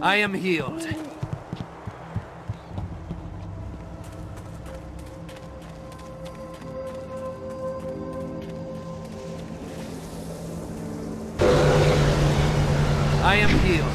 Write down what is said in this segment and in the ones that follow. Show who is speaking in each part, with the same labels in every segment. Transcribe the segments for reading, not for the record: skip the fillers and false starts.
Speaker 1: I am healed. I am healed.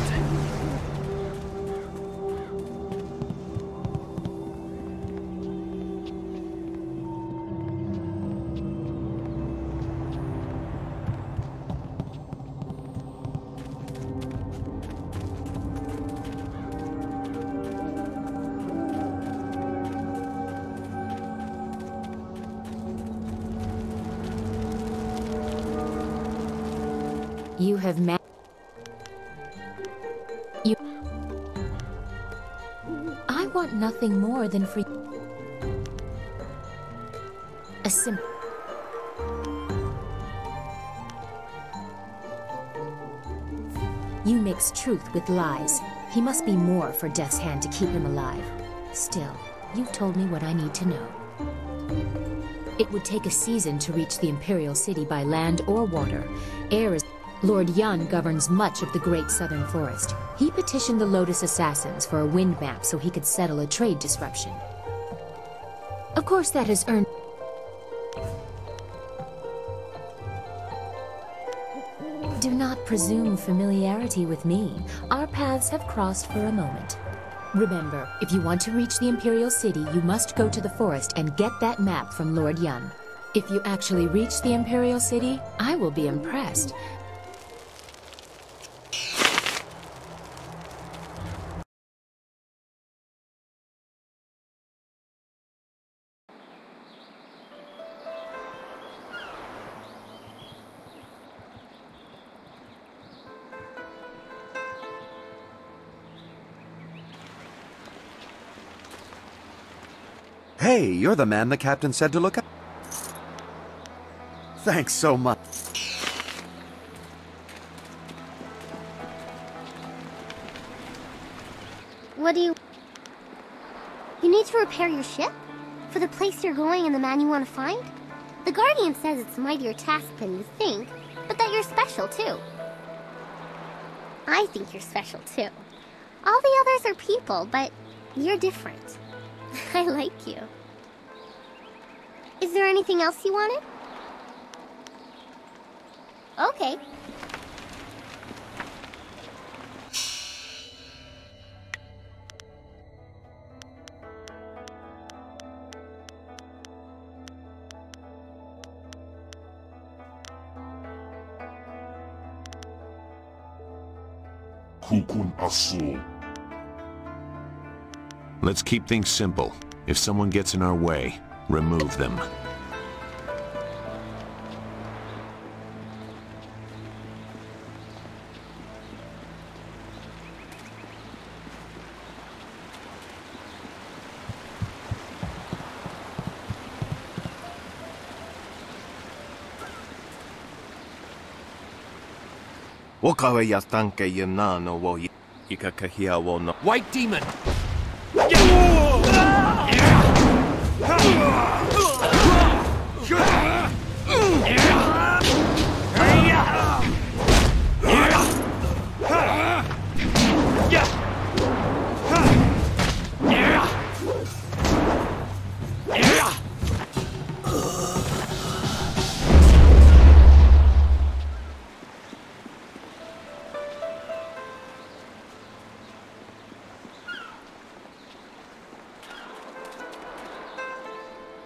Speaker 2: You have I want nothing more than for a simple. You mix truth with lies. He must be more for Death's Hand to keep him alive. Still, you've told me what I need to know. It would take a season to reach the Imperial City by land or water. Air is... Lord Yan governs much of the Great Southern Forest. He petitioned the Lotus Assassins for a wind map so he could settle a trade disruption. Of course, that has earned... Do not presume familiarity with me. Our paths have crossed for a moment. Remember, if you want to reach the Imperial City, you must go to the forest and get that map from Lord Yan. If you actually reach the Imperial City, I will be impressed.
Speaker 3: Hey, you're the man the captain said to look at. Thanks so much.
Speaker 4: What do you... You need to repair your ship? For the place you're going and the man you want to find? The Guardian says it's a mightier task than you think, but that you're special too. I think you're special too. All the others are people, but you're different. I like you. Is there anything else you wanted? Okay.
Speaker 5: Let's keep things simple. If someone gets in our way, remove them.
Speaker 1: White demon!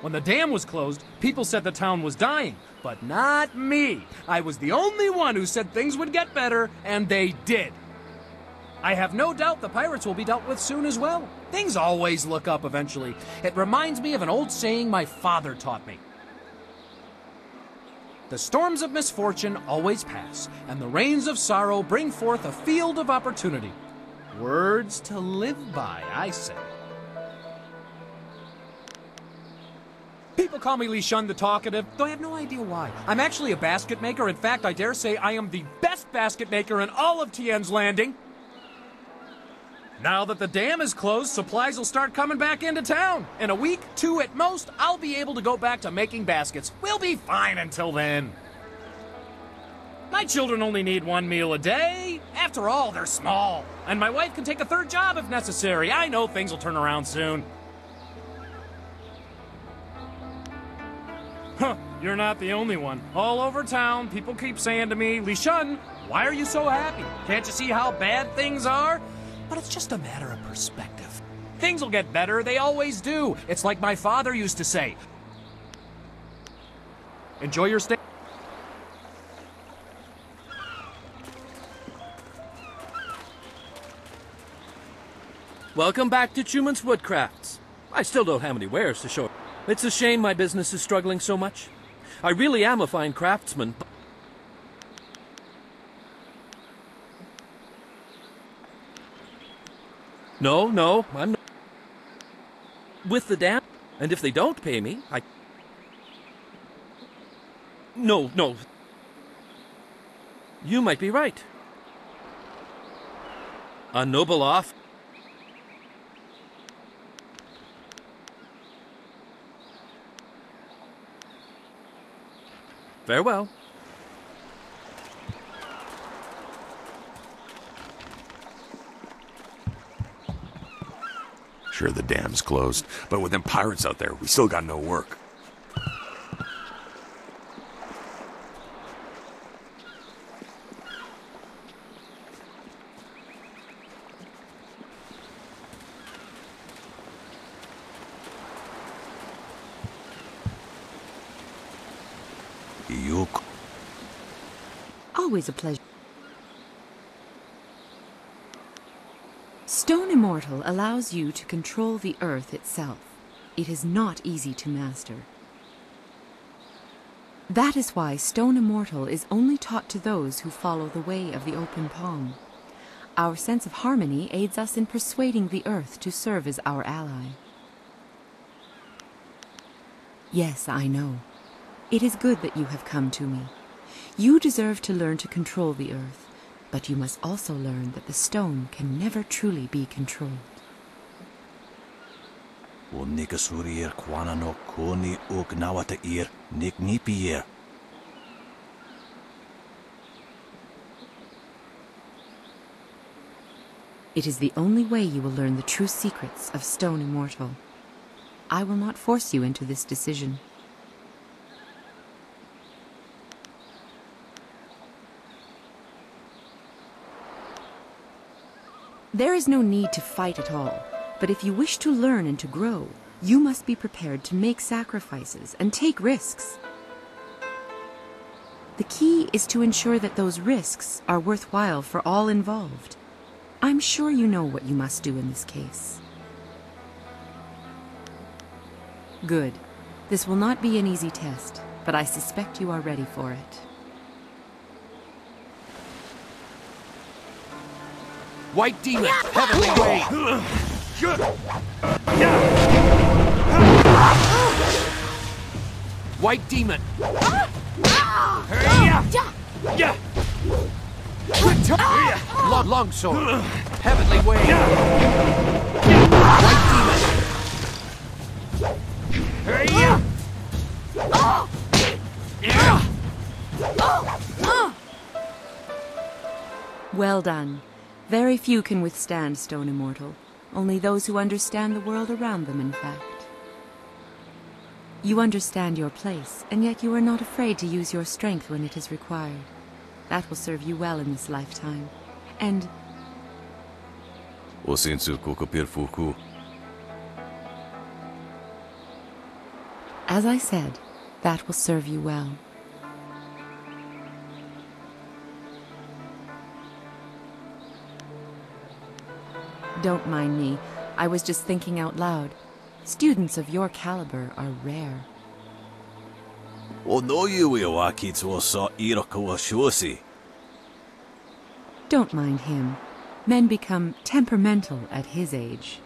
Speaker 1: When the dam was closed, people said the town was dying, but not me. I was the only one who said things would get better, and they did. I have no doubt the pirates will be dealt with soon as well. Things always look up eventually. It reminds me of an old saying my father taught me. The storms of misfortune always pass, and the rains of sorrow bring forth a field of opportunity. Words to live by, I say. People call me Li Shun the Talkative, though I have no idea why. I'm actually a basket maker. In fact, I dare say I am the best basket maker in all of Tien's Landing. Now that the dam is closed, supplies will start coming back into town. In a week, 2 at most, I'll be able to go back to making baskets. We'll be fine until then. My children only need one meal a day. After all, they're small. And my wife can take a third job if necessary. I know things will turn around soon. Huh, you're not the only one. All over town, people keep saying to me, Li Shun, why are you so happy? Can't you see how bad things are? But it's just a matter of perspective. Things will get better, they always do. It's like my father used to say. Enjoy your stay.
Speaker 6: Welcome back to Chuman's Woodcrafts. I still don't have any wares to show. It's a shame my business is struggling so much. I really am a fine craftsman. No, I'm not. With the dam, and if they don't pay me, No. You might be right. A noble off. Farewell.
Speaker 5: Sure, the dam's closed, but with them pirates out there, we still got no work.
Speaker 7: Always a pleasure. Stone Immortal allows you to control the earth itself. It is not easy to master. That is why Stone Immortal is only taught to those who follow the way of the open palm. Our sense of harmony aids us in persuading the earth to serve as our ally. Yes, I know. It is good that you have come to me. You deserve to learn to control the earth, but you must also learn that the stone can never truly be controlled. It is the only way you will learn the true secrets of Stone Immortal. I will not force you into this decision. There is no need to fight at all, but if you wish to learn and to grow, you must be prepared to make sacrifices and take risks. The key is to ensure that those risks are worthwhile for all involved. I'm sure you know what you must do in this case. Good. This will not be an easy test, but I suspect you are ready for it.
Speaker 6: White Demon, Heavenly Wave! White Demon! Longsword, Heavenly Wave! White Demon!
Speaker 7: Well done. Very few can withstand Stone Immortal. Only those who understand the world around them, in fact. You understand your place, and yet you are not afraid to use your strength when it is required. That will serve you well in this lifetime. And... as I said, that will serve you well. Don't mind me. I was just thinking out loud. Students of your caliber are rare. Don't mind him. Men become temperamental at his age.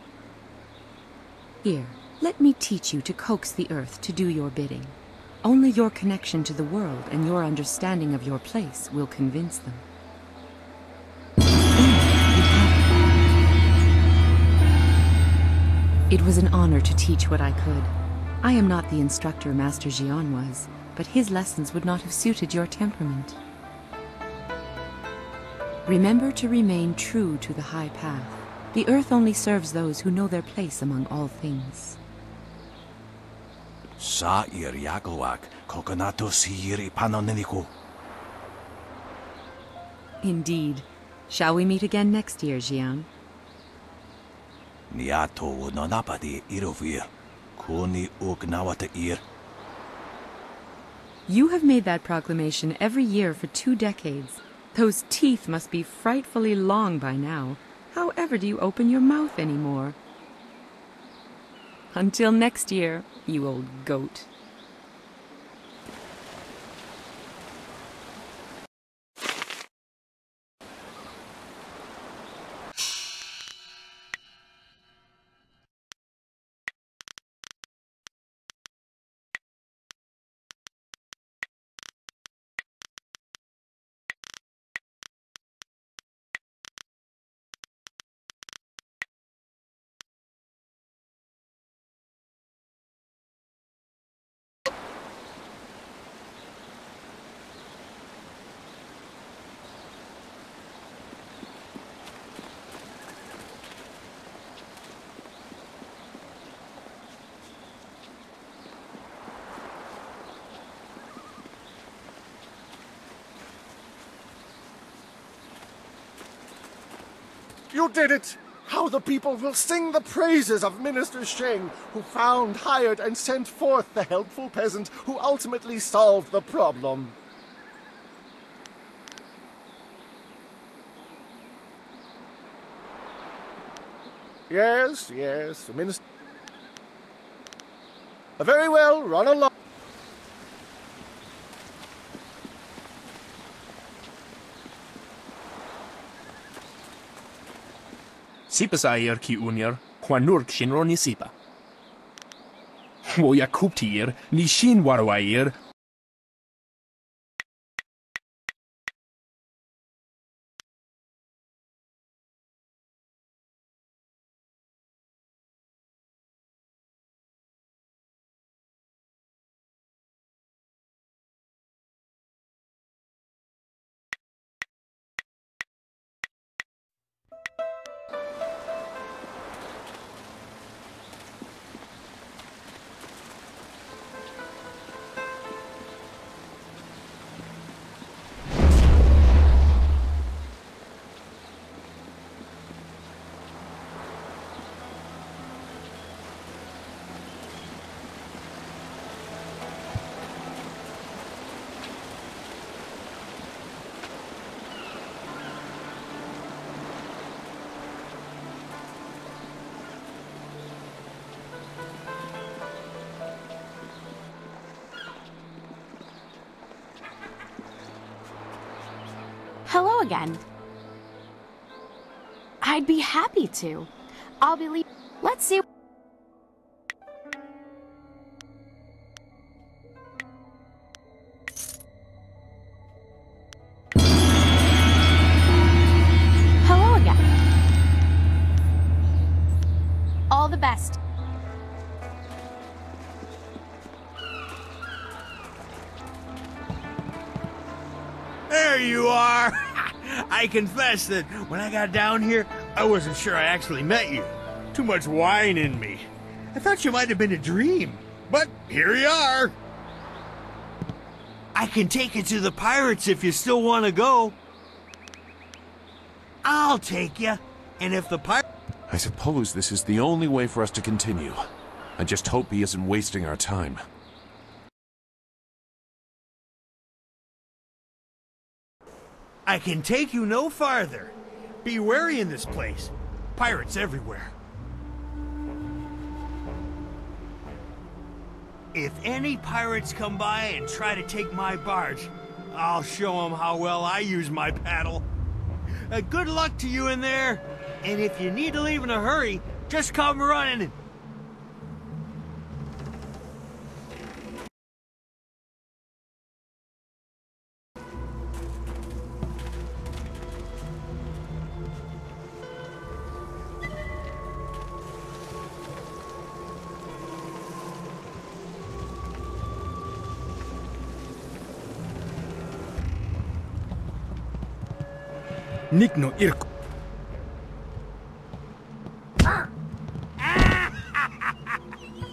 Speaker 7: Here, let me teach you to coax the earth to do your bidding. Only your connection to the world and your understanding of your place will convince them. It was an honor to teach what I could. I am not the instructor Master Jian was, but his lessons would not have suited your temperament. Remember to remain true to the high path. The earth only serves those who know their place among all things.
Speaker 8: Sa ir yaglwak, kokonato siri panoniniku.
Speaker 7: Indeed. Shall we meet again next year, Jiang?
Speaker 8: Niato nonapadi irovir, kuni ugnawata ir.
Speaker 7: You have made that proclamation every year for 2 decades. Those teeth must be frightfully long by now. How ever do you open your mouth anymore? Until next year, you old goat.
Speaker 9: You did it! How the people will sing the praises of Minister Sheng, who found, hired, and sent forth the helpful peasant who ultimately solved the problem. Yes, the minister... Very well, run along.
Speaker 1: Sipa sa air ki unir, kwanurk shinro ni sipa. Wo ya kuptir, ni shin warwair.
Speaker 10: Hello again. I'd be happy to. I'll be leaving. Let's see. Hello again. All the best.
Speaker 11: There you are! I confess that when I got down here, I wasn't sure I actually met you. Too much wine in me. I thought you might have been a dream, but here you are. I can take you to the pirates if you still want to go. I'll take you, and if the pirate...
Speaker 5: I suppose this is the only way for us to continue. I just hope he isn't wasting our time.
Speaker 11: I can take you no farther. Be wary in this place. Pirates everywhere. If any pirates come by and try to take my barge, I'll show them how well I use my paddle. Good luck to you in there, and if you need to leave in a hurry, just come running.
Speaker 12: Nikno irko.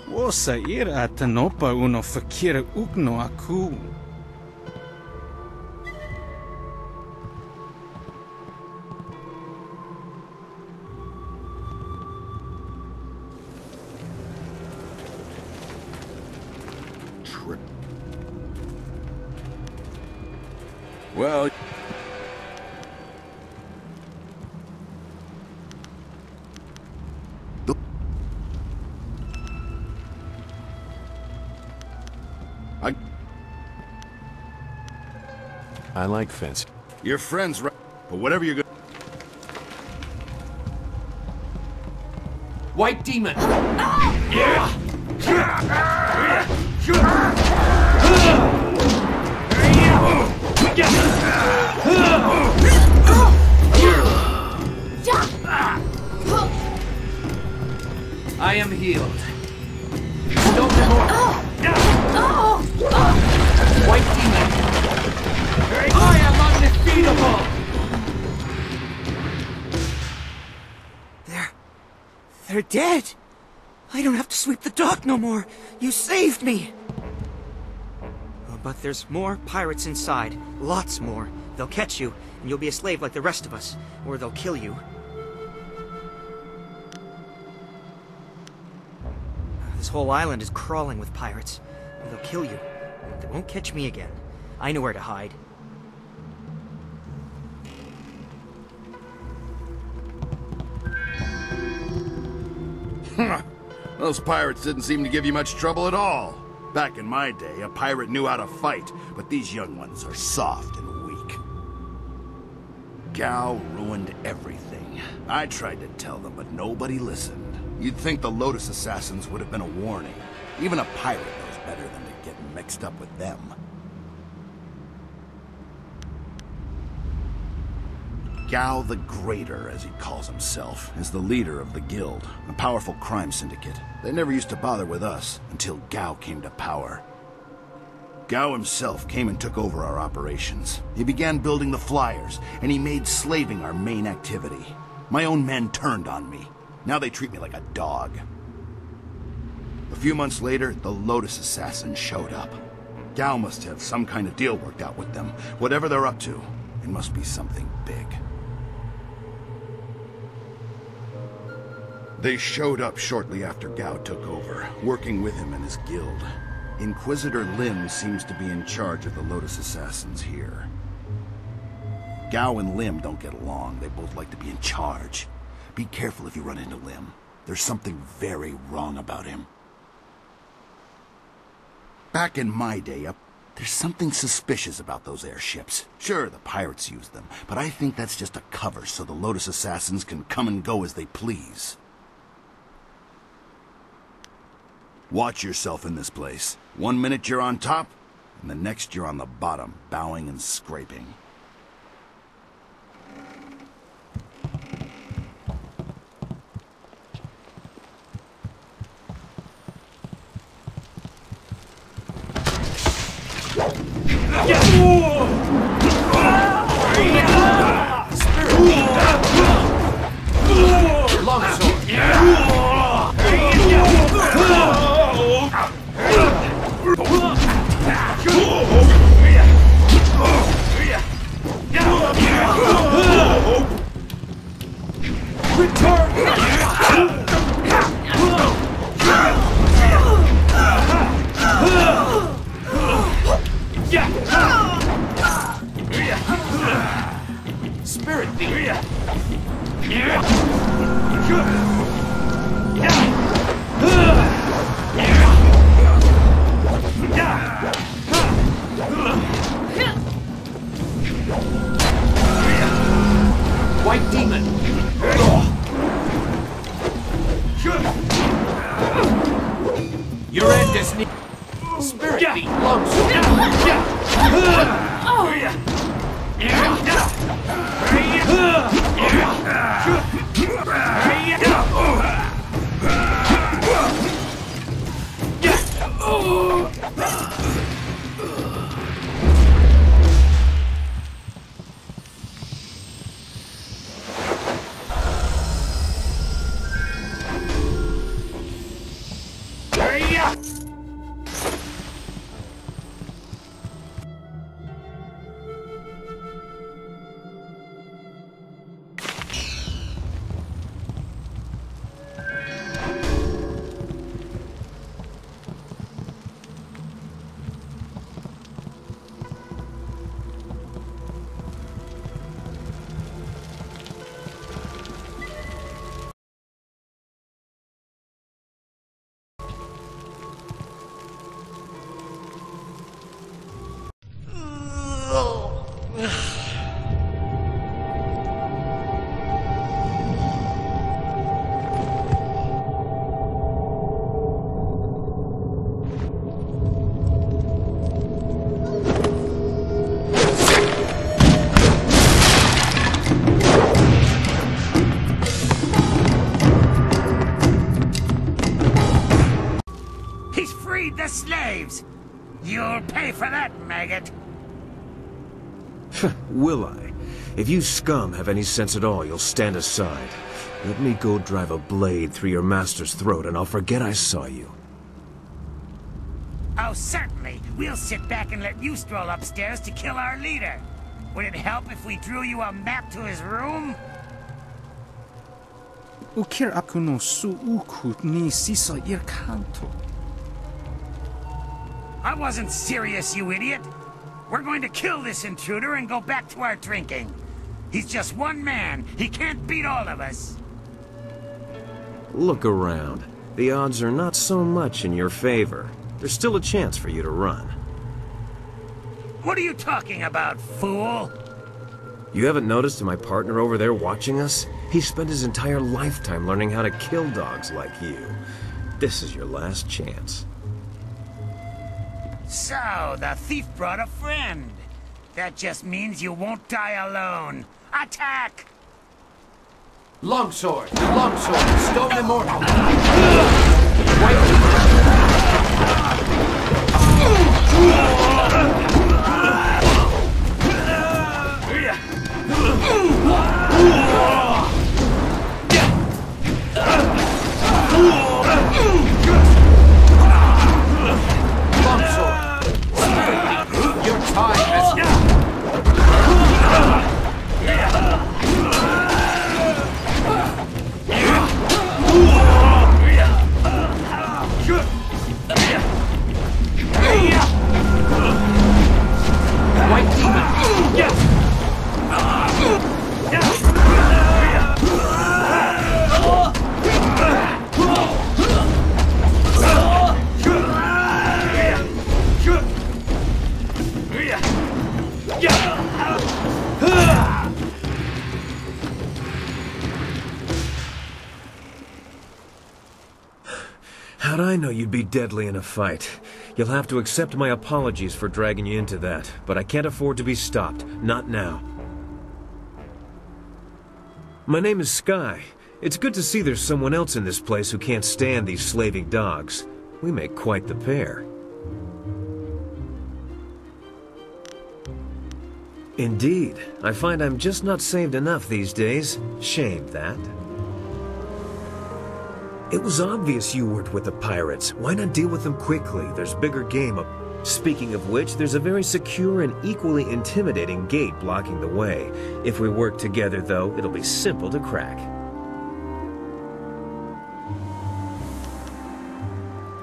Speaker 12: Wosa ira atanopa uno fakira ukno aku.
Speaker 13: Well...
Speaker 5: I like fence.
Speaker 13: Your friend's right, but whatever you're gonna...
Speaker 6: White demon! I am healed. Don't White demon! I am undefeatable!
Speaker 14: They're dead! I don't have to sweep the dock no more! You saved me! Oh, but there's more pirates inside. Lots more. They'll catch you, and you'll be a slave like the rest of us. Or they'll kill you. This whole island is crawling with pirates. They'll kill you. They won't catch me again. I know where to hide.
Speaker 13: Those pirates didn't seem to give you much trouble at all. Back in my day, a pirate knew how to fight, but these young ones are soft and weak. Gao ruined everything. I tried to tell them, but nobody listened. You'd think the Lotus Assassins would have been a warning. Even a pirate knows better than to get mixed up with them. Gao the Greater, as he calls himself, is the leader of the guild, a powerful crime syndicate. They never used to bother with us until Gao came to power. Gao himself came and took over our operations. He began building the flyers, and he made slaving our main activity. My own men turned on me. Now they treat me like a dog. A few months later, the Lotus Assassins showed up. Gao must have some kind of deal worked out with them. Whatever they're up to, it must be something big. They showed up shortly after Gao took over, working with him and his guild. Inquisitor Lim seems to be in charge of the Lotus Assassins here. Gao and Lim don't get along. They both like to be in charge. Be careful if you run into Lim. There's something very wrong about him. Back in my day, there's something suspicious about those airships. Sure, the pirates use them, but I think that's just a cover so the Lotus Assassins can come and go as they please. Watch yourself in this place. 1 minute you're on top, and the next you're on the bottom, bowing and scraping.
Speaker 6: White demon! Your end is near. Spirit beat
Speaker 15: You'll pay for that, maggot!
Speaker 16: Will I? If you scum have any sense at all, you'll stand aside. Let me go drive a blade through your master's throat and I'll forget I saw you.
Speaker 15: Oh, certainly. We'll sit back and let you stroll upstairs to kill our leader. Would it help if we drew you a map to his room?
Speaker 12: Ukir aku no su'ukut ni sisa kanto.
Speaker 15: I wasn't serious, you idiot. We're going to kill this intruder and go back to our drinking. He's just one man. He can't beat all of us.
Speaker 16: Look around. The odds are not so much in your favor. There's still a chance for you to run.
Speaker 15: What are you talking about, fool?
Speaker 16: You haven't noticed my partner over there watching us? He spent his entire lifetime learning how to kill dogs like you. This is your last chance.
Speaker 15: So, the thief brought a friend. That just means you won't die alone. Attack!
Speaker 17: Longsword! Longsword! Stone immortal! Your time has White demon!
Speaker 16: How'd I know you'd be deadly in a fight? You'll have to accept my apologies for dragging you into that, but I can't afford to be stopped. Not now. My name is Sky. It's good to see there's someone else in this place who can't stand these slaving dogs. We make quite the pair. Indeed. I find I'm just not saved enough these days. Shame, that. It was obvious you weren't with the pirates. Why not deal with them quickly? There's bigger game up. Speaking of which, there's a very secure and equally intimidating gate blocking the way. If we work together, though, it'll be simple to crack.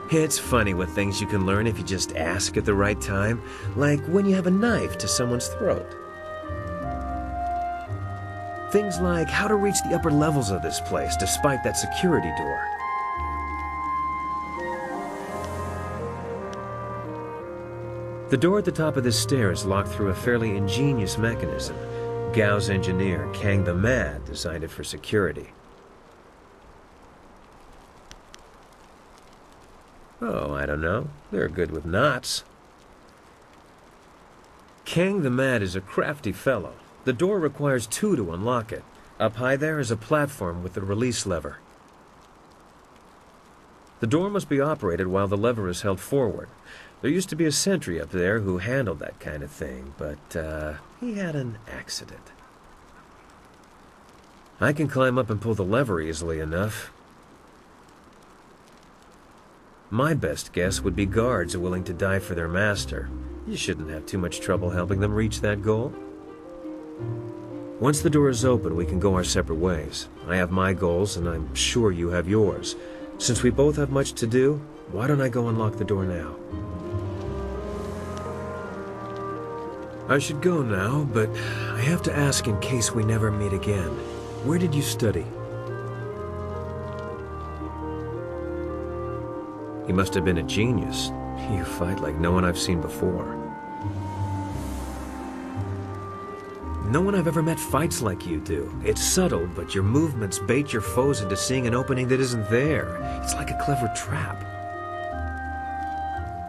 Speaker 16: It's funny what things you can learn if you just ask at the right time. Like when you have a knife to someone's throat. Things like how to reach the upper levels of this place despite that security door. The door at the top of this stair is locked through a fairly ingenious mechanism. Gao's engineer, Kang the Mad, designed it for security. Oh, I don't know. They're good with knots. Kang the Mad is a crafty fellow. The door requires 2 to unlock it. Up high there is a platform with a release lever. The door must be operated while the lever is held forward. There used to be a sentry up there who handled that kind of thing, but he had an accident. I can climb up and pull the lever easily enough. My best guess would be guards willing to die for their master. You shouldn't have too much trouble helping them reach that goal. Once the door is open, we can go our separate ways. I have my goals, and I'm sure you have yours. Since we both have much to do, why don't I go unlock the door now? I should go now, but I have to ask in case we never meet again. Where did you study? You must have been a genius. You fight like no one I've seen before. No one I've ever met fights like you do. It's subtle, but your movements bait your foes into seeing an opening that isn't there. It's like a clever trap.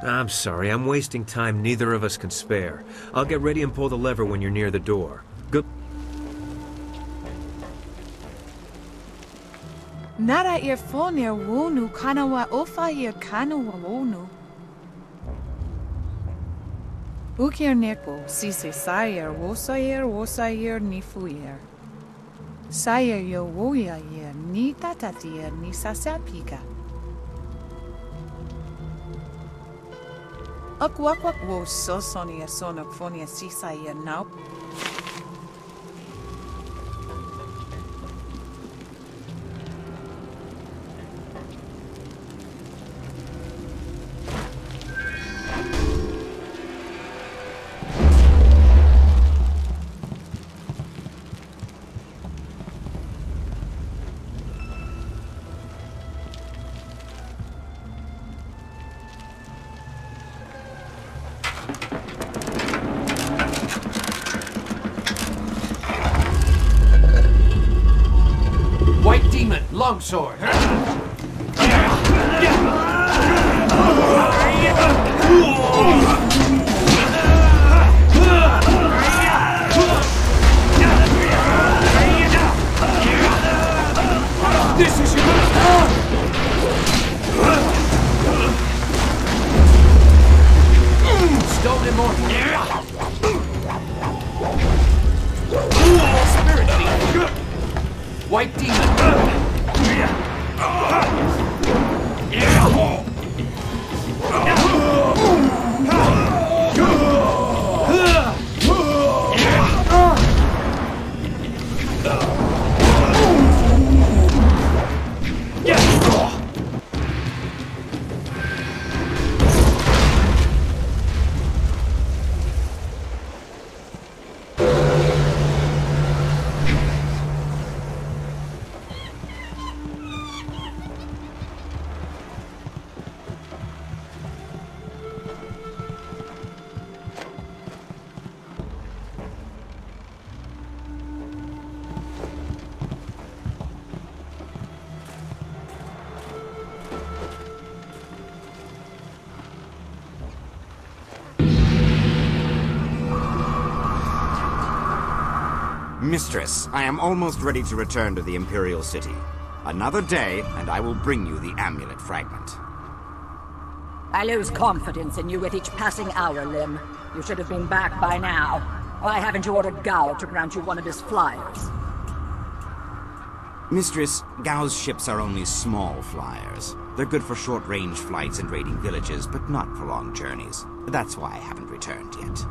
Speaker 16: I'm sorry, I'm wasting time neither of us can spare. I'll get ready and pull the lever when you're near the door. Good.
Speaker 18: Nara earphone wonu kanawa ofa ear kanu wonu. Ukir neko, sise sayer, wosayer ni fuyer. Sayer yo woyayer, ni tatatier, ni sasapika. Akwakwak wo sosonia sonok fonia sisayer now.
Speaker 17: White demon, longsword. This is your turn. Stone immortal. Spirit fiend. White demon.
Speaker 19: Mistress, I am almost ready to return to the Imperial City. Another day, and I will bring you the amulet fragment.
Speaker 20: I lose confidence in you with each passing hour, Lim. You should have been back by now. Why haven't you ordered Gao to grant you one of his flyers?
Speaker 19: Mistress, Gao's ships are only small flyers. They're good for short-range flights and raiding villages, but not for long journeys. That's why I haven't returned yet.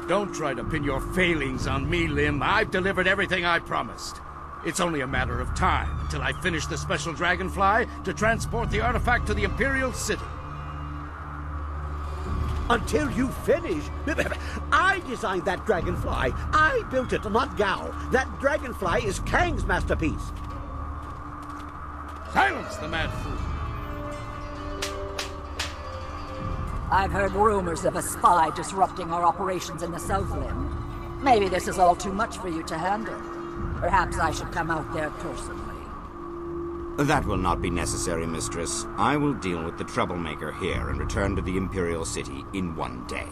Speaker 11: Don't try to pin your failings on me, Lim. I've delivered everything I promised. It's only a matter of time until I finish the special dragonfly to transport the artifact to the Imperial City.
Speaker 21: Until you finish? I designed that dragonfly. I built it, not Gao. That dragonfly is Kang's masterpiece.
Speaker 11: Silence the mad fool!
Speaker 20: I've heard rumors of a spy disrupting our operations in the South Rim. Maybe this is all too much for you to handle. Perhaps I should come out there personally.
Speaker 19: That will not be necessary, Mistress. I will deal with the troublemaker here and return to the Imperial City in one day.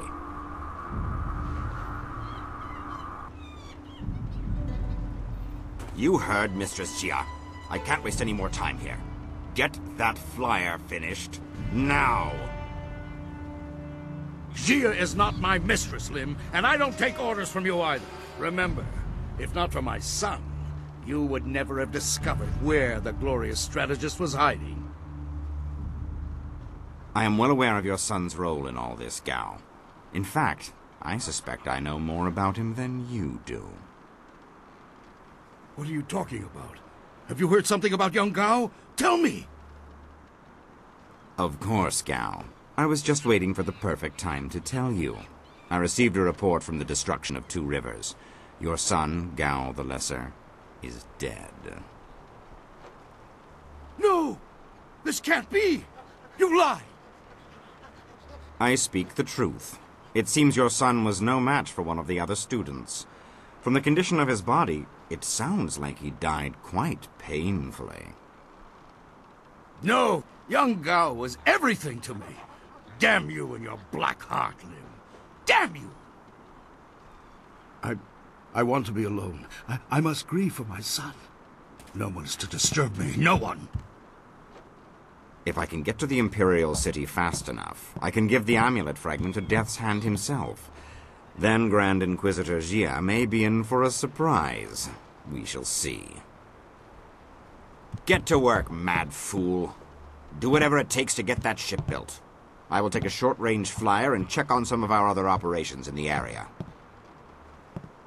Speaker 19: You heard Mistress Jia. I can't waste any more time here. Get that flyer finished now!
Speaker 11: Jia is not my mistress, Lim, and I don't take orders from you either. Remember, if not for my son, you would never have discovered where the glorious strategist was hiding.
Speaker 19: I am well aware of your son's role in all this, Gao. In fact, I suspect I know more about him than you do.
Speaker 11: What are you talking about? Have you heard something about young Gao? Tell me!
Speaker 19: Of course, Gao. I was just waiting for the perfect time to tell you. I received a report from the destruction of 2 rivers. Your son, Gao the Lesser, is dead.
Speaker 11: No! This can't be! You lie!
Speaker 19: I speak the truth. It seems your son was no match for one of the other students. From the condition of his body, it sounds like he died quite painfully.
Speaker 11: No! Young Gao was everything to me! Damn you and your black heart, Lim! Damn you!
Speaker 9: I want to be alone. I must grieve for my son. No one is to disturb me. No one!
Speaker 19: If I can get to the Imperial City fast enough, I can give the amulet fragment to Death's Hand himself. Then Grand Inquisitor Jia may be in for a surprise. We shall see. Get to work, mad fool. Do whatever it takes to get that ship built. I will take a short-range flyer and check on some of our other operations in the area.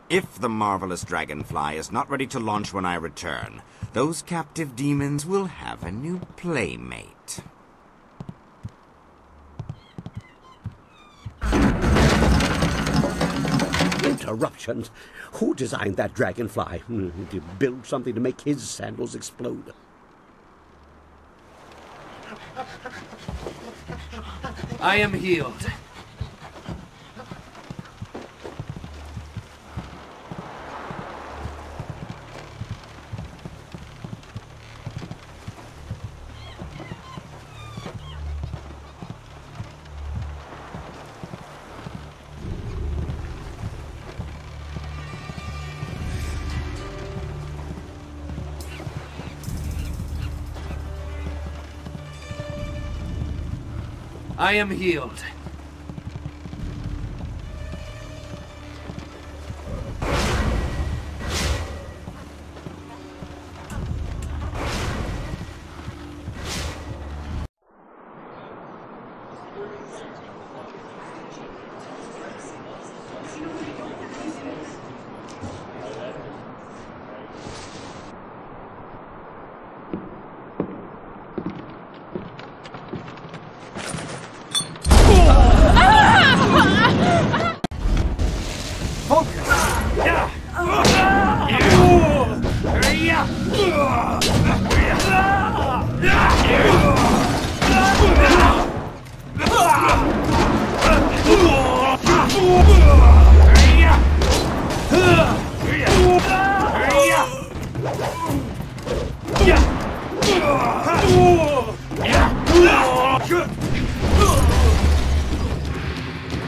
Speaker 19: If the marvelous dragonfly is not ready to launch when I return, those captive demons will have a new playmate.
Speaker 21: Interruptions? Who designed that dragonfly? Did you build something to make his sandals explode?
Speaker 17: I am healed. I am healed.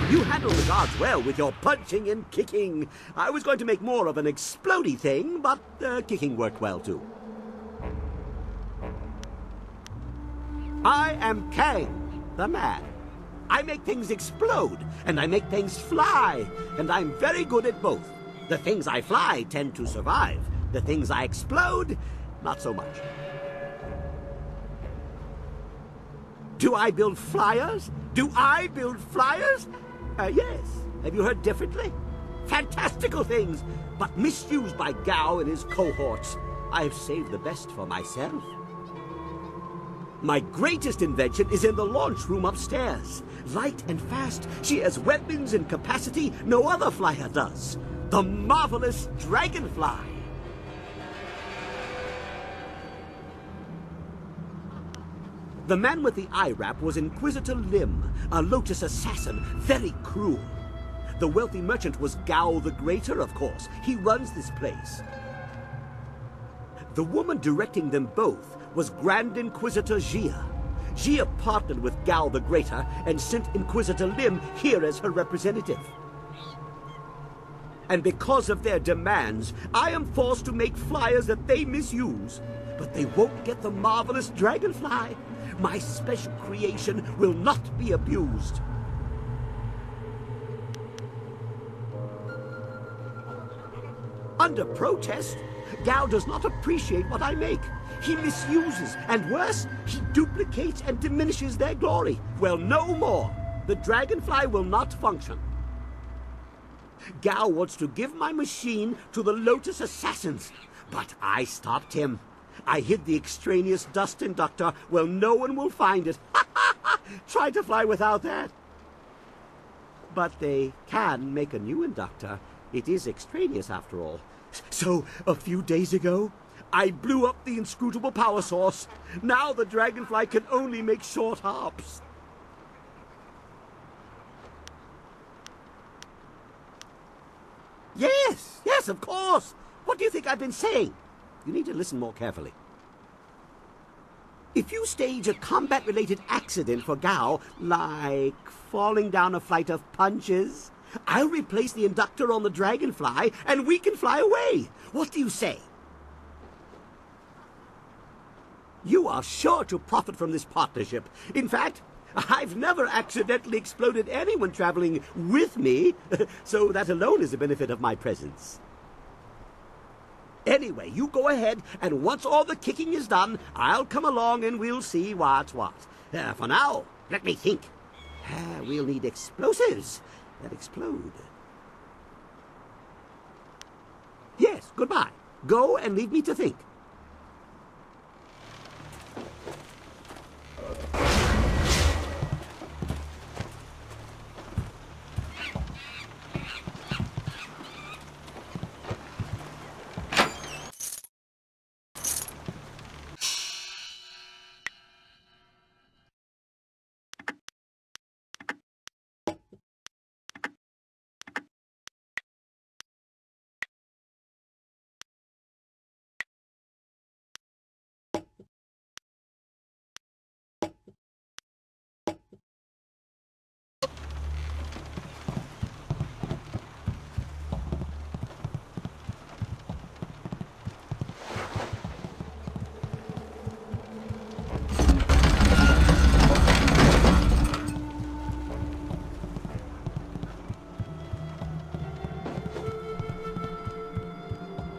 Speaker 21: You handle the guards well with your punching and kicking. I was going to make more of an explodey thing, but kicking worked well too. I am Kang, the man. I make things explode, and I make things fly, and I'm very good at both. The things I fly tend to survive. The things I explode, not so much. Do I build flyers? Do I build flyers? Yes. Have you heard differently? Fantastical things, but misused by Gao and his cohorts. I've saved the best for myself. My greatest invention is in the launch room upstairs. Light and fast, she has weapons and capacity no other flyer does. The marvelous dragonfly. The man with the eye wrap was Inquisitor Lim, a Lotus assassin, very cruel. The wealthy merchant was Gao the Greater, of course. He runs this place. The woman directing them both was Grand Inquisitor Jia. Jia partnered with Gao the Greater and sent Inquisitor Lim here as her representative. And because of their demands, I am forced to make flyers that they misuse. But they won't get the marvelous dragonfly. My special creation will not be abused. Under protest, Gao does not appreciate what I make. He misuses, and worse, he duplicates and diminishes their glory. Well, no more. The dragonfly will not function. Gao wants to give my machine to the Lotus assassins, but I stopped him. I hid the extraneous dust inductor. Well, no one will find it. Try to fly without that. But they can make a new inductor. It is extraneous after all. So, a few days ago, I blew up the inscrutable power source. Now the dragonfly can only make short hops. Yes, of course. What do you think I've been saying? You need to listen more carefully. If you stage a combat-related accident for Gao, like falling down a flight of punches, I'll replace the inductor on the dragonfly, and we can fly away. What do you say? You are sure to profit from this partnership. In fact, I've never accidentally exploded anyone traveling with me, so that alone is a benefit of my presence. Anyway, you go ahead, and once all the kicking is done, I'll come along and we'll see what's what. For now, let me think. We'll need explosives that explode. Yes, goodbye. Go and leave me to think.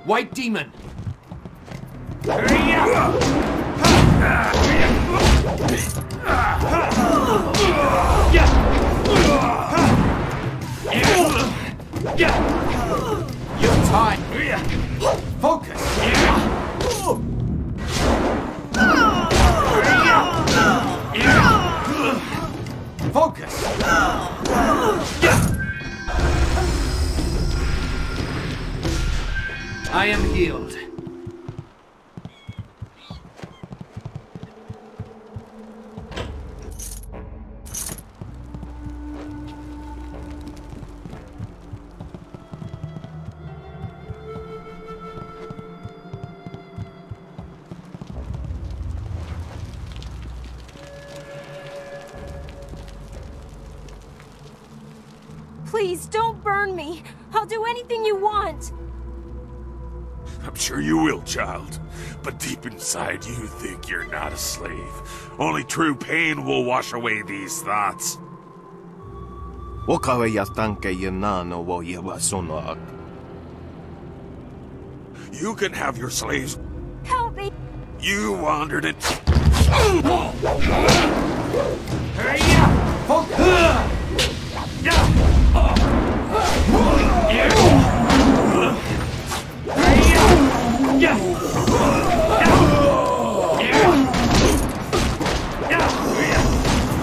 Speaker 17: White demon! You're tied! Focus! Focus! I am healed.
Speaker 10: Please, don't burn me. I'll do anything you want.
Speaker 2: I'm sure you will, child. But deep inside, you think you're not a slave. Only true pain will wash away these thoughts. You can have your slaves.
Speaker 10: Help me.
Speaker 2: You wandered it.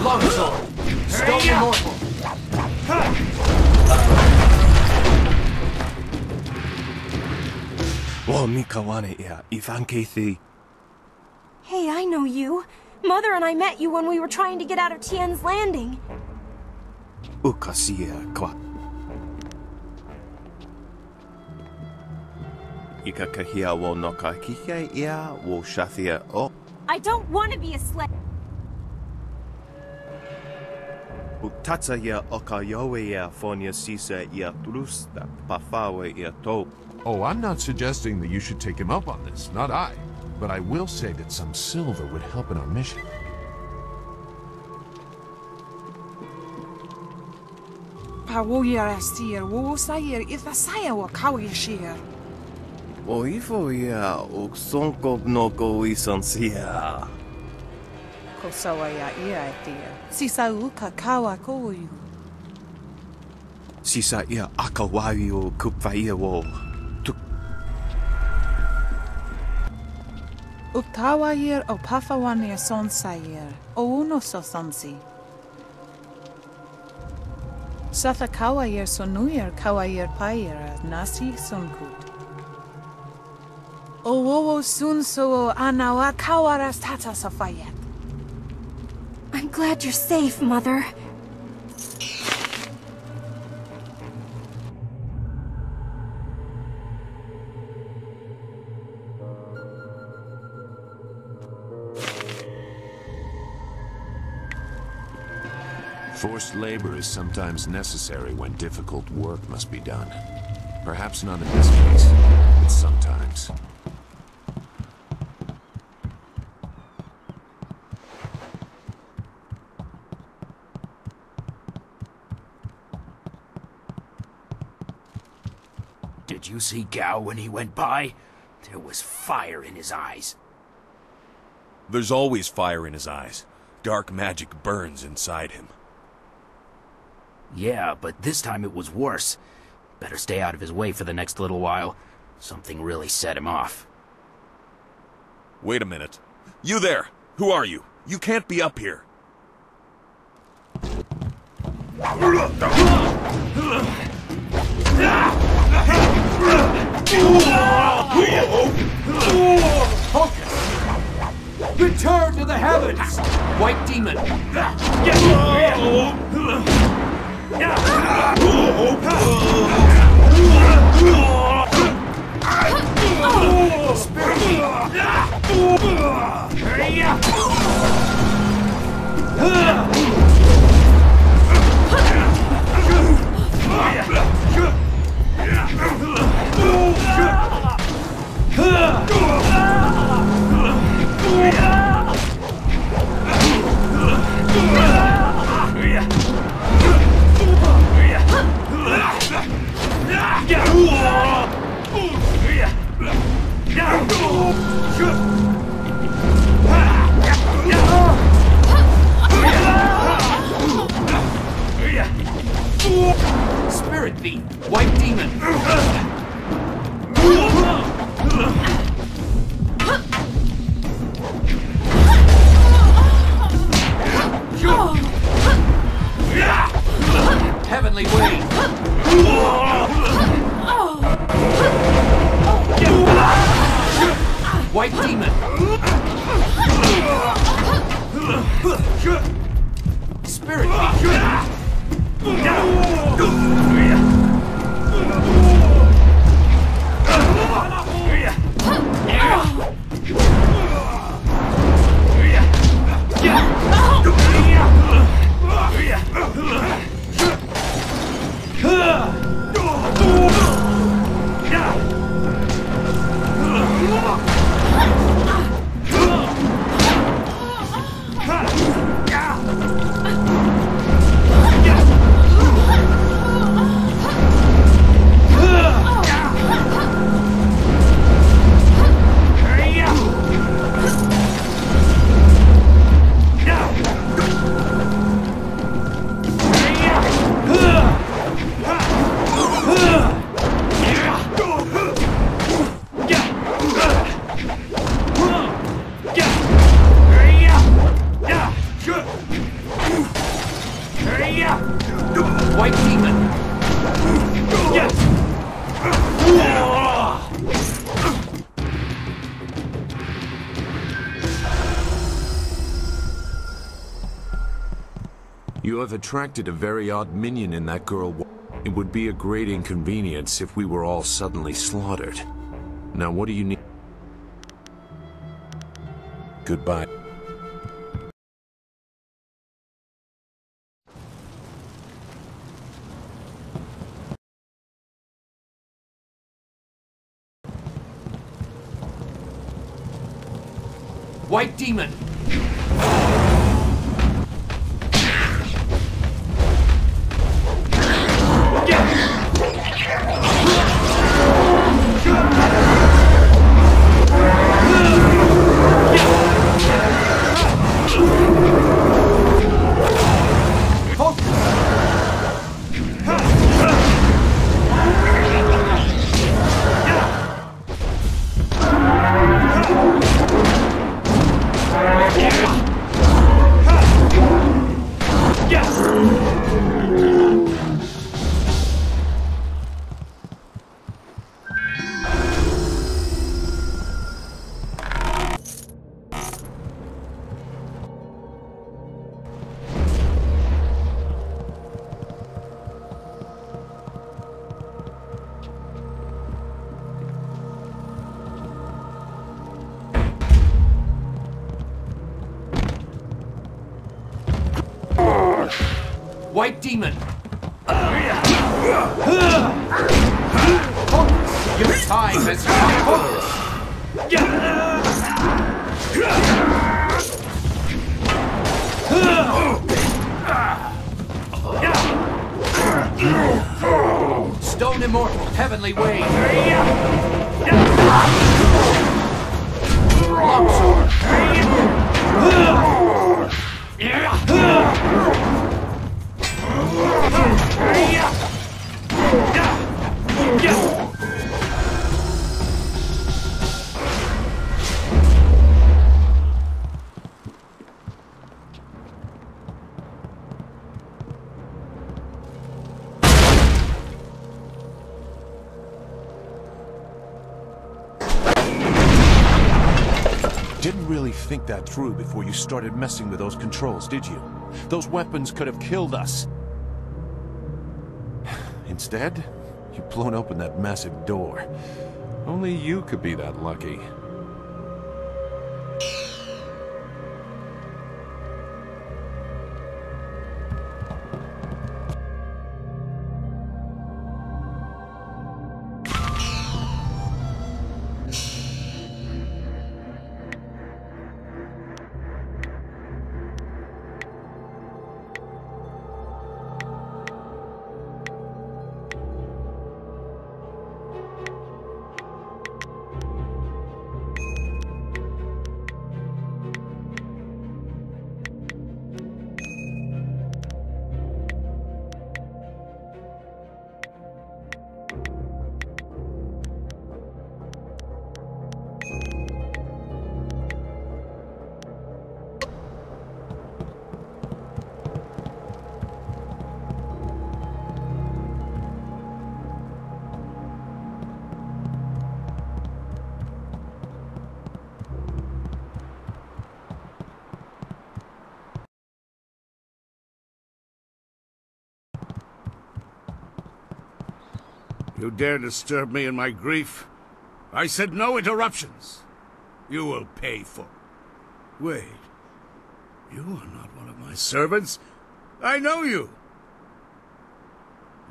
Speaker 17: Longsword! Stone immortal!
Speaker 10: Hey, I know you. Mother and I met you when we were trying to get out of Tien's landing. I don't want to be a slave.
Speaker 5: Oh, I'm not suggesting that you should take him up on this, not I. But I will say that some silver would help in our mission.
Speaker 18: Kosawaya ia tia. Sisa uka kawa koyu.
Speaker 3: Sisa ia akawayo kupvaia wo.
Speaker 18: Uktawayir o pafawania sonsayir. O uno sosansi. Satha kawayir sonuyir kawayir payir nasi sonkut. O wowo sunso anawa kawaras tata safayat.
Speaker 10: I'm glad you're safe, Mother.
Speaker 5: Forced labor is sometimes necessary when difficult work must be done. Perhaps not in this case, but sometimes.
Speaker 17: Did you see Gao when he went by? There was fire in his eyes.
Speaker 4: There's always fire in his eyes. Dark magic burns inside him.
Speaker 17: Yeah, but this time it was worse. Better stay out of his way for the next little while. Something really set him off.
Speaker 4: Wait a minute. You there! Who are you? You can't be up here.
Speaker 17: Focus! Return to the heavens! White demon! Spirit Thief! White demon! Heavenly Wave! White demon! Spirit Thief! White demon!
Speaker 5: You have attracted a very odd minion in that girl. It would be a great inconvenience if we were all suddenly slaughtered. Now what do you need? Goodbye.
Speaker 17: White demon! White demon! Focus! Your time has come! Focus!
Speaker 1: Stone immortal, heavenly wave. Longsword.
Speaker 8: Didn't really think that through before you started messing with those controls, did you? Those weapons could have killed us. Instead, you've blown open that massive door. Only you could be that lucky.
Speaker 11: You dare disturb me in my grief? I said no interruptions. You will pay for... Wait. You are not one of my servants. I know you.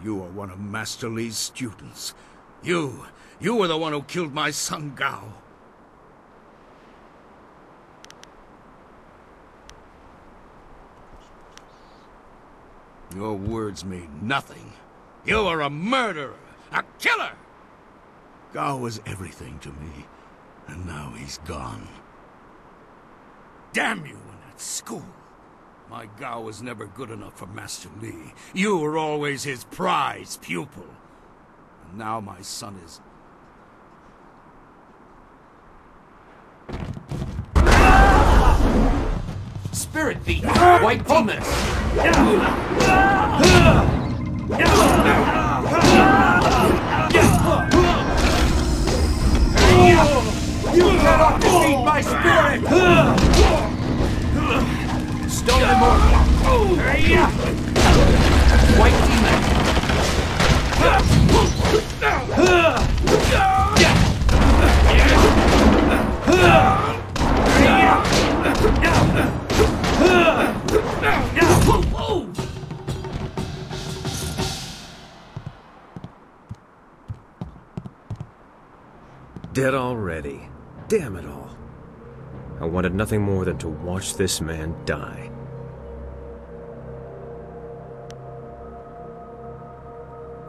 Speaker 11: You are one of Master Li's students. You were the one who killed my son Gao. Your words mean nothing. You are a murderer, a killer! Gao was everything to me, and now he's gone. Damn you and that school! My Gao was never good enough for Master Li. You were always his prize pupil. And now my son is...
Speaker 1: Spirit Thief! White Demons! You cannot defeat my spirit! Stone Immortal! White Demon!
Speaker 16: Dead already. Damn it all. I wanted nothing more than to watch this man die.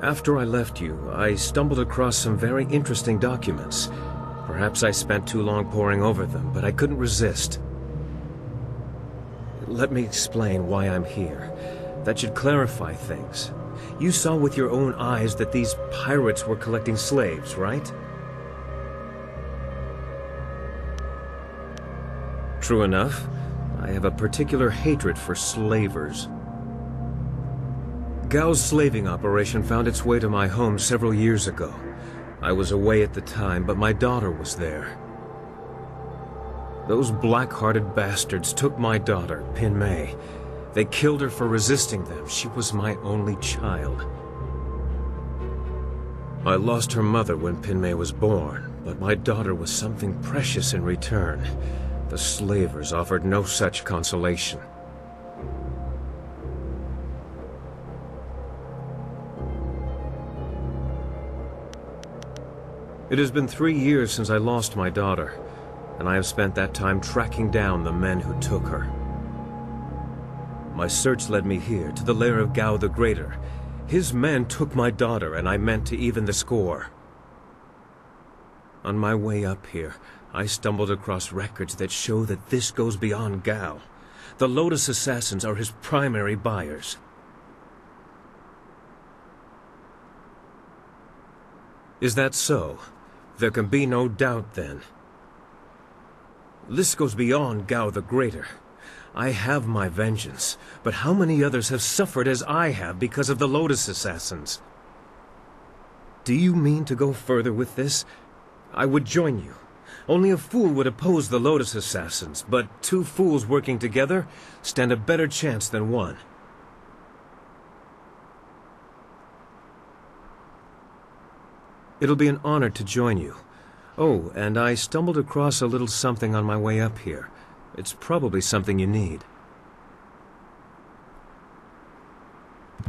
Speaker 16: After I left you, I stumbled across some very interesting documents. Perhaps I spent too long poring over them, but I couldn't resist. Let me explain why I'm here. That should clarify things. You saw with your own eyes that these pirates were collecting slaves, right? True enough, I have a particular hatred for slavers. Gao's slaving operation found its way to my home several years ago. I was away at the time, but my daughter was there. Those black-hearted bastards took my daughter, Pin Mei. They killed her for resisting them. She was my only child. I lost her mother when Pin Mei was born, but my daughter was something precious in return. The slavers offered no such consolation. It has been 3 years since I lost my daughter, and I have spent that time tracking down the men who took her. My search led me here, to the lair of Gao the Greater, His men took my daughter, and I meant to even the score. On my way up here, I stumbled across records that show that this goes beyond Gao. The Lotus Assassins are his primary buyers. Is that so? There can be no doubt, then. This goes beyond Gao the Greater. I have my vengeance, but how many others have suffered as I have because of the Lotus Assassins? Do you mean to go further with this? I would join you. Only a fool would oppose the Lotus Assassins, but two fools working together stand a better chance than one. It'll be an honor to join you. Oh, and I stumbled across a little something on my way up here. It's probably something you need.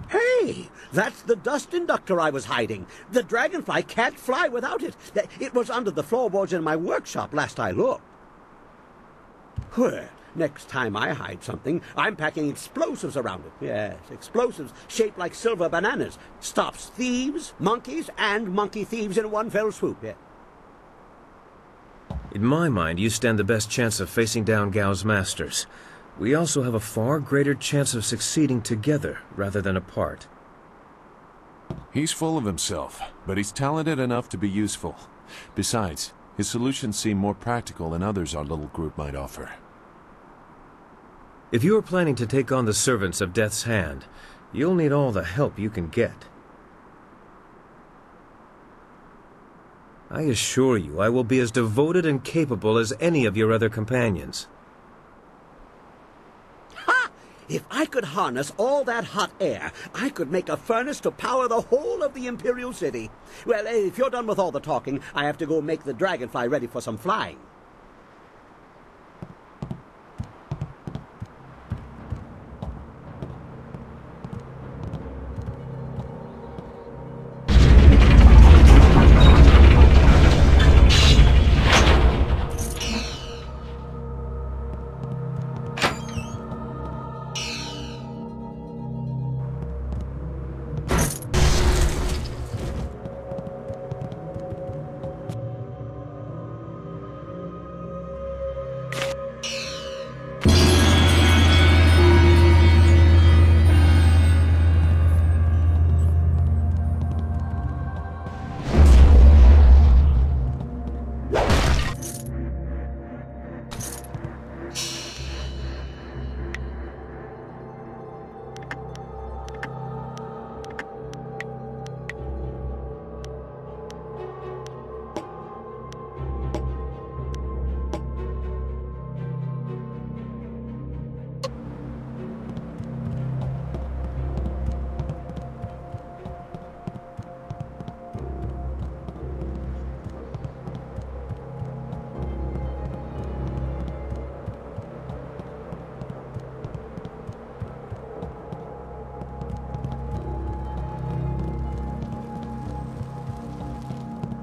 Speaker 21: Hey! That's the dust inductor I was hiding. The dragonfly can't fly without it. It was under the floorboards in my workshop last I looked. Well, next time I hide something, I'm packing explosives around it. Yes, explosives shaped like silver bananas. Stops thieves, monkeys, and monkey thieves in one fell swoop. Yeah.
Speaker 16: In my mind, you stand the best chance of facing down Gao's masters. We also have a far greater chance of succeeding together rather than apart.
Speaker 8: He's full of himself, but he's talented enough to be useful. Besides, his solutions seem more practical than others our little group might offer.
Speaker 16: If you are planning to take on the servants of Death's Hand, you'll need all the help you can get. I assure you, I will be as devoted and capable as any of your other companions.
Speaker 21: Ha! If I could harness all that hot air, I could make a furnace to power the whole of the Imperial City. Well, if you're done with all the talking, I have to go make the dragonfly ready for some flying.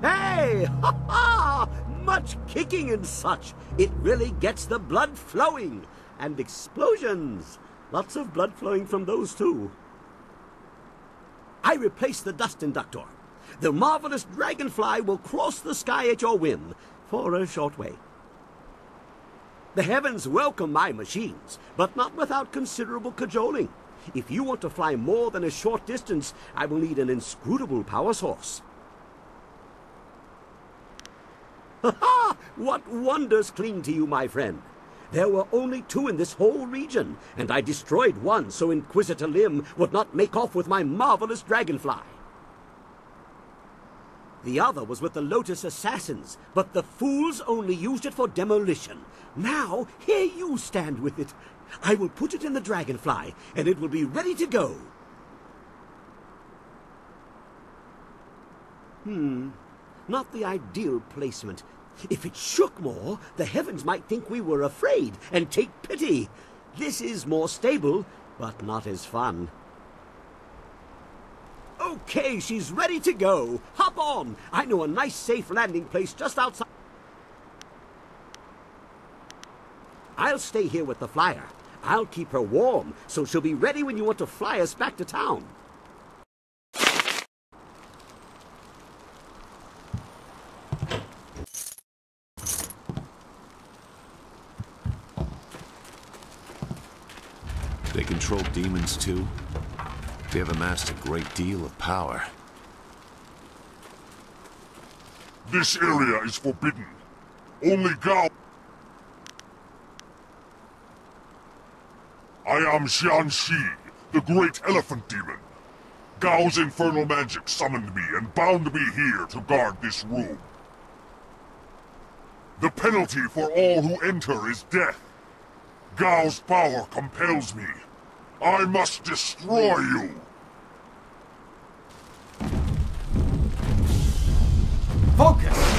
Speaker 21: Hey! Ha ha! Much kicking and such. It really gets the blood flowing. And explosions. Lots of blood flowing from those too. I replaced the dust inductor. The marvelous dragonfly will cross the sky at your whim for a short way. The heavens welcome my machines, but not without considerable cajoling. If you want to fly more than a short distance, I will need an inscrutable power source. Ha ha! What wonders cling to you, my friend? There were only 2 in this whole region, and I destroyed one so Inquisitor Lim would not make off with my marvelous dragonfly. The other was with the Lotus Assassins, but the fools only used it for demolition. Now, here you stand with it. I will put it in the dragonfly, and it will be ready to go. Not the ideal placement. If it shook more, the heavens might think we were afraid and take pity. This is more stable, but not as fun. Okay, she's ready to go. Hop on. I know a nice safe landing place just outside. I'll stay here with the flyer. I'll keep her warm, so she'll be ready when you want to fly us back to town.
Speaker 8: They control demons too? They have amassed a great deal of power.
Speaker 2: This area is forbidden. Only Gao... I am Xianxi, the great elephant demon. Gao's infernal magic summoned me and bound me here to guard this room. The penalty for all who enter is death. Gao's power compels me. I must destroy you.
Speaker 21: Focus!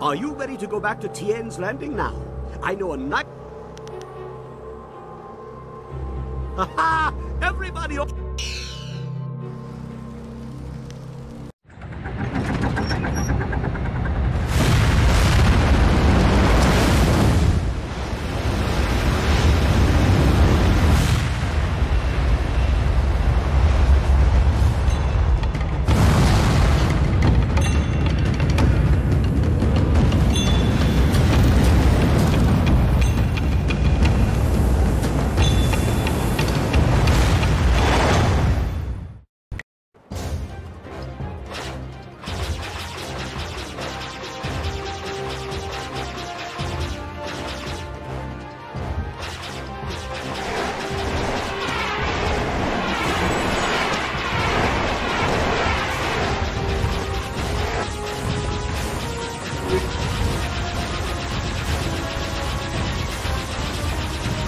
Speaker 21: Are you ready to go back to Tien's landing now? I know a night... Ha-ha! Everybody...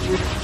Speaker 21: you